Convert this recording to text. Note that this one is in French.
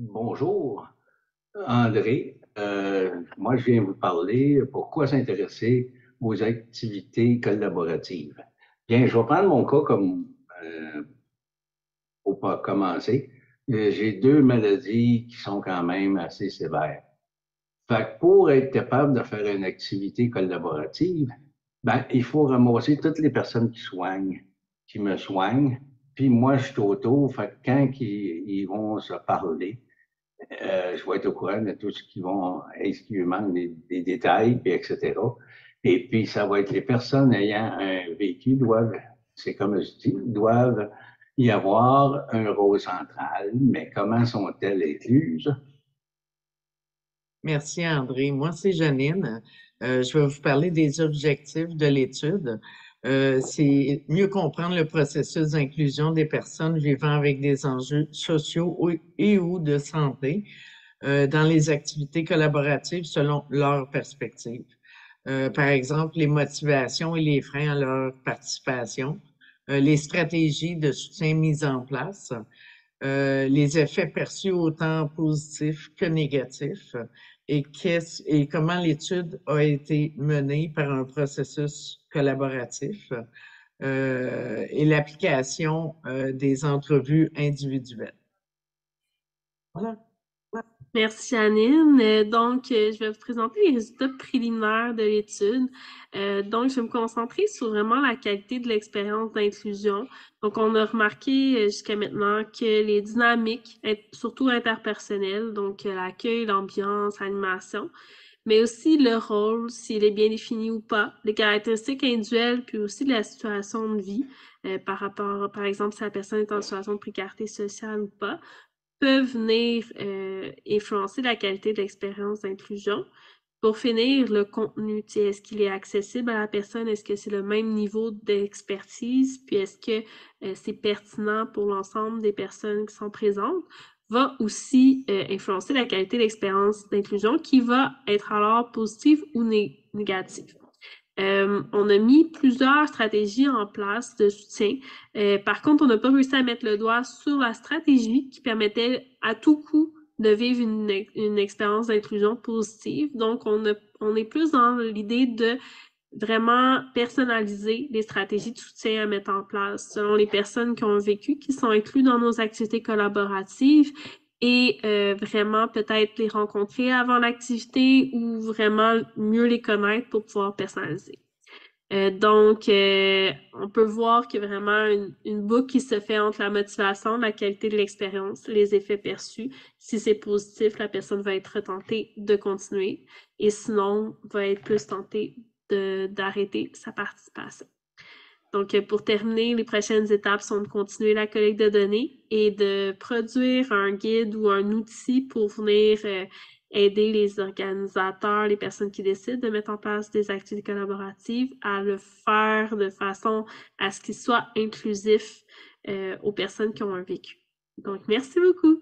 Bonjour, André. Moi, je viens vous parler pourquoi s'intéresser aux activités collaboratives. Bien, je vais prendre mon cas comme pour pas commencer. J'ai deux maladies qui sont quand même assez sévères. Fait que pour être capable de faire une activité collaborative, ben, il faut ramasser toutes les personnes qui me soignent. Puis moi, je suis autour. Fait que quand ils vont se parler, je vais être au courant de tout ce qui vont, est-ce qu'il manque des détails, puis etc. Et puis, ça va être les personnes ayant un vécu c'est comme je dis, doivent y avoir un rôle central, mais comment sont-elles incluses? Merci André. Moi, c'est Janine. Je vais vous parler des objectifs de l'étude. C'est mieux comprendre le processus d'inclusion des personnes vivant avec des enjeux sociaux et ou de santé dans les activités collaboratives selon leur perspective. Par exemple, les motivations et les freins à leur participation, les stratégies de soutien mises en place, les effets perçus autant positifs que négatifs et comment l'étude a été menée par un processus collaboratif et l'application des entrevues individuelles. Voilà. Merci, Janine. Je vais vous présenter les résultats préliminaires de l'étude. Je vais me concentrer sur vraiment la qualité de l'expérience d'inclusion. Donc, on a remarqué jusqu'à maintenant que les dynamiques, surtout interpersonnelles, donc l'accueil, l'ambiance, l'animation, mais aussi le rôle, s'il est bien défini ou pas, les caractéristiques individuelles, puis aussi la situation de vie, par rapport, par exemple, si la personne est en situation de précarité sociale ou pas, peuvent venir influencer la qualité de l'expérience d'inclusion. Pour finir, le contenu, est-ce qu'il est accessible à la personne? Est-ce que c'est le même niveau d'expertise? Puis est-ce que c'est pertinent pour l'ensemble des personnes qui sont présentes? Va aussi influencer la qualité de l'expérience d'inclusion qui va être alors positive ou négative. On a mis plusieurs stratégies en place de soutien. Par contre, on n'a pas réussi à mettre le doigt sur la stratégie qui permettait à tout coup de vivre une expérience d'inclusion positive. Donc, on est plus dans l'idée de vraiment personnaliser les stratégies de soutien à mettre en place selon les personnes qui ont vécu, qui sont incluses dans nos activités collaboratives et vraiment peut-être les rencontrer avant l'activité ou vraiment mieux les connaître pour pouvoir personnaliser. On peut voir qu'il y a vraiment une boucle qui se fait entre la motivation, la qualité de l'expérience, les effets perçus. Si c'est positif, la personne va être tentée de continuer et sinon, va être plus tentée d'arrêter sa participation. Donc, pour terminer, les prochaines étapes sont de continuer la collecte de données et de produire un guide ou un outil pour venir aider les organisateurs, les personnes qui décident de mettre en place des activités collaboratives à le faire de façon à ce qu'il soit inclusif aux personnes qui ont un vécu. Donc, merci beaucoup.